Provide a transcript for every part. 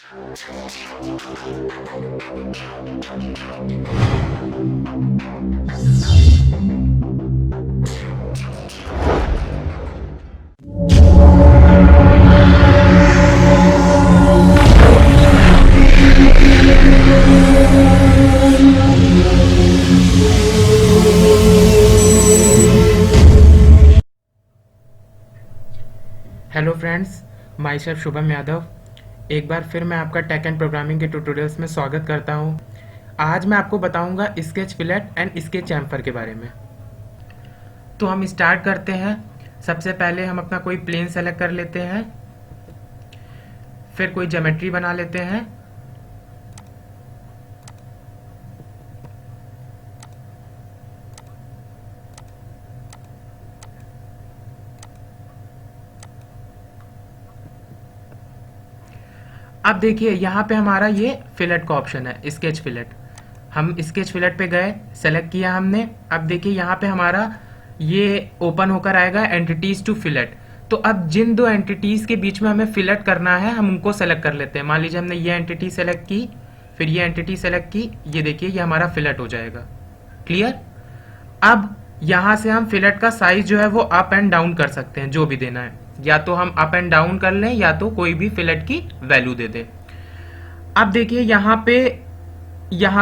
Hello friends, my self Shubham Yadav. एक बार फिर मैं आपका टेक एंड प्रोग्रामिंग के ट्यूटोरियल्स में स्वागत करता हूं। आज मैं आपको बताऊंगा sketch fillet and sketch chamfer के बारे में। तो हम स्टार्ट करते हैं। सबसे पहले हम अपना कोई प्लेन सेलेक्ट कर लेते हैं, फिर कोई ज्योमेट्री बना लेते हैं। अब देखिए यहाँ पे हमारा ये फिलेट का ऑप्शन है, स्केच फिलेट। हम स्केच फिलेट पे गए, सेलेक्ट किया हमने। अब देखिए यहाँ पे हमारा ये ओपन होकर आएगा एंटिटीज टू फिलेट। तो अब जिन दो एंटिटीज के बीच में हमें फिलेट करना है, हम उनको सेलेक्ट कर लेते हैं। मान लीजिए हमने ये एंटिटी सेलेक्ट की, फिर ये एंटिटी सेलेक्ट की, ये देखिए ये हमारा फिलेट हो जाएगा। क्लियर। अब यहां से हम फिलेट का साइज जो है वो अप एंड डाउन कर सकते हैं, जो भी देना है। या तो हम अप एंड डाउन कर लें, या तो कोई भी फिलेट की वैल्यू दे दें। अब देखिए यहाँ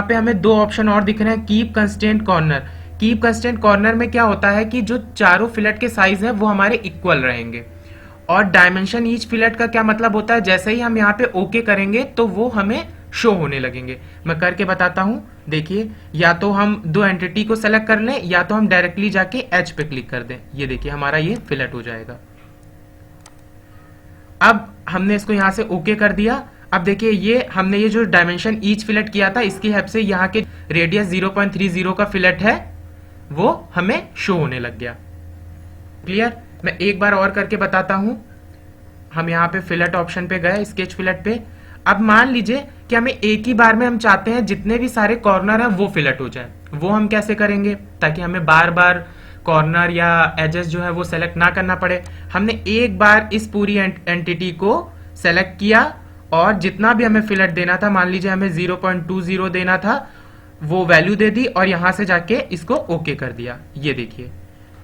पे हमें दो ऑप्शन और दिख रहे हैं, keep constant corner. Keep constant corner में क्या होता है कि जो चारों फिलेट के साइज है वो हमारे इक्वल रहेंगे। और डायमेंशन ईच फिलेट का क्या मतलब होता है, जैसे ही हम यहाँ पे ओके करेंगे तो वो हमें शो होने लगेंगे। मैं करके बताता हूं। देखिए, या तो हम दो एंटिटी को सेलेक्ट कर लें, या तो हम डायरेक्टली जाके एच पे क्लिक कर दें। ये देखिए हमारा ये फिलेट हो जाएगा। अब हमने इसको यहां से ओके कर दिया। अब देखिए ये हमने ये जो डायमेंशन ईच फिलेट किया था, इसकी हेल्प से यहाँ के रेडियस 0.30 का फिलेट है वो हमें शो होने लग गया। क्लियर। मैं एक बार और करके बताता हूं। हम यहाँ पे फिलेट ऑप्शन पे गए, स्केच फिलेट पे। अब मान लीजिए कि हमें एक ही बार में हम चाहते हैं जितने भी सारे कॉर्नर हैं वो फिलेट हो जाए। वो हम कैसे करेंगे ताकि हमें बार बार कॉर्नर या एजेस जो है वो सेलेक्ट ना करना पड़े। हमने एक बार इस पूरी एंटिटी को सेलेक्ट किया और जितना भी हमें फिलेट देना था, मान लीजिए हमें 0.20 देना था, वो वैल्यू दे दी और यहां से जाके इसको ओके कर दिया। ये देखिए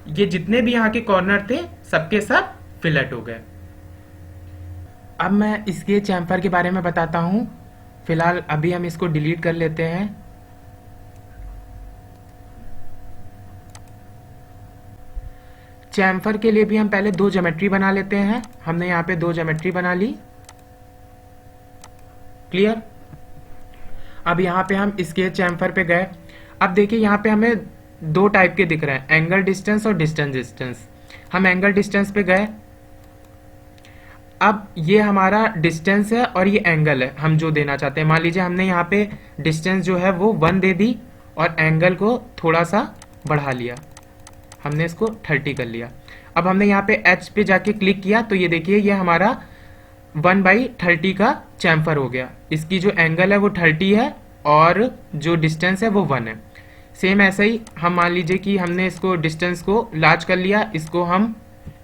ये जितने भी यहाँ के कॉर्नर थे सबके सब फिलेट हो गए। अब मैं इसके चैम्फर के बारे में बताता हूं। फिलहाल अभी हम इसको डिलीट कर लेते हैं। चैम्फर के लिए भी हम पहले दो ज्योमेट्री बना लेते हैं। हमने यहाँ पे दो ज्योमेट्री बना ली। क्लियर। अब यहाँ पे हम इसके चैम्फर पे गए। अब देखिए यहाँ पे हमें दो टाइप के दिख रहे हैं, एंगल डिस्टेंस और डिस्टेंस डिस्टेंस। हम एंगल डिस्टेंस पे गए। अब ये हमारा डिस्टेंस है और ये एंगल है हम जो देना चाहते हैं। मान लीजिए हमने यहाँ पे डिस्टेंस जो है वो 1 दे दी और एंगल को थोड़ा सा बढ़ा लिया, हमने इसको 30 कर लिया। अब हमने यहाँ पे एच पे जाके क्लिक किया तो ये देखिए ये हमारा 1/30 का चैम्फर हो गया। इसकी जो एंगल है वो 30 है और जो डिस्टेंस है वो 1 है। सेम ऐसे ही हम मान लीजिए कि हमने इसको डिस्टेंस को लार्ज कर लिया, इसको हम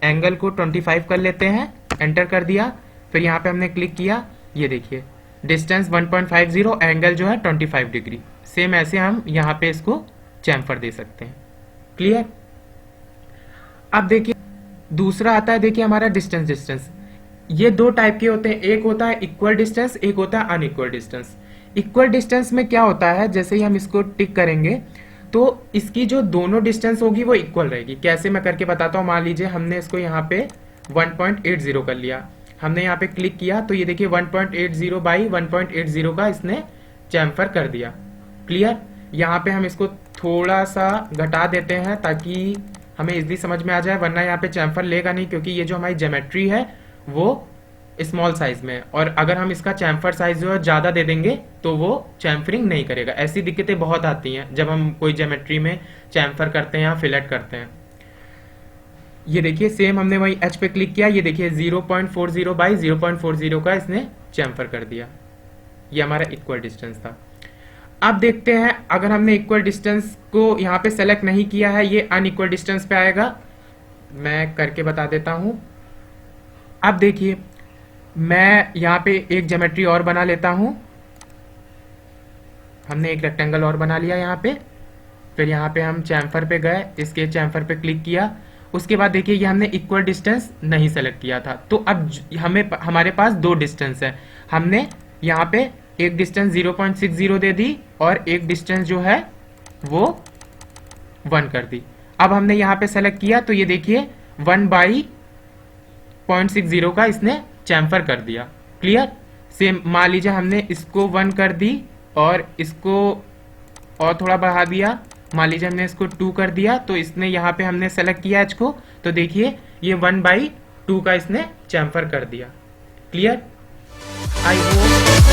एंगल को 25 कर लेते हैं। एंटर कर दिया, फिर यहाँ पे हमने क्लिक किया, ये देखिए डिस्टेंस 1.50, एंगल जो है 25 डिग्री। सेम ऐसे हम यहाँ पे इसको चैम्फर दे सकते हैं। क्लियर। अब देखिए दूसरा आता है, देखिए हमारा डिस्टेंस डिस्टेंस। ये दो टाइप के होते हैं, एक होता है इक्वल डिस्टेंस, एक होता है अनइक्वल डिस्टेंस। इक्वल डिस्टेंस में क्या होता है, जैसे ही हम इसको टिक करेंगे तो इसकी जो दोनों डिस्टेंस होगी वो इक्वल रहेगी। कैसे, मैं करके बताता हूँ। मान लीजिए हमने इसको यहाँ पे 1.80 कर लिया, हमने यहाँ पे क्लिक किया तो ये देखिए 1.80 बाई 1.80 का इसने चैम्फर कर दिया। क्लियर। यहाँ पे हम इसको थोड़ा सा घटा देते हैं ताकि हमें इजली समझ में आ जाए, वरना यहाँ पे चैम्फर लेगा नहीं, क्योंकि ये जो हमारी ज्योमेट्री है वो स्मॉल साइज में है। और अगर हम इसका चैम्फर साइज जो है ज्यादा दे देंगे तो वो चैम्फरिंग नहीं करेगा। ऐसी दिक्कतें बहुत आती हैं जब हम कोई ज्योमेट्री में चैम्फर करते हैं या फिलेट करते हैं। ये देखिए सेम हमने वही एच पे क्लिक किया, ये देखिए 0.40 बाई 0.40 का इसने चैम्फर कर दिया। ये हमारा इक्वल डिस्टेंस था। अब देखते हैं अगर हमने इक्वल डिस्टेंस को यहाँ पे सेलेक्ट नहीं किया है, ये अनइक्वल डिस्टेंस पे आएगा। मैं करके बता देता हूं। अब देखिए मैं यहाँ पे एक ज्योमेट्री और बना लेता हूँ। हमने एक रेक्टेंगल और बना लिया यहाँ पे। फिर यहाँ पे हम चैम्फर पे गए, इसके चैम्फर पे क्लिक किया। उसके बाद देखिए ये हमने इक्वल डिस्टेंस नहीं सेलेक्ट किया था, तो अब हमारे पास दो डिस्टेंस है। हमने यहाँ पे एक डिस्टेंस 0.60 दे दी और एक डिस्टेंस जो है वो 1 कर दी। अब हमने यहाँ पे सेलेक्ट किया तो ये देखिए 1/0.60 का इसने चैम्फर कर दिया। क्लियर। सेम मान लीजिए हमने इसको 1 कर दी और इसको और थोड़ा बढ़ा दिया। मान लीजिए हमने इसको 2 कर दिया, तो इसने यहाँ पे हमने सेलेक्ट किया एच को, तो देखिए ये 1/2 का इसने चैम्फर कर दिया। क्लियर। I hope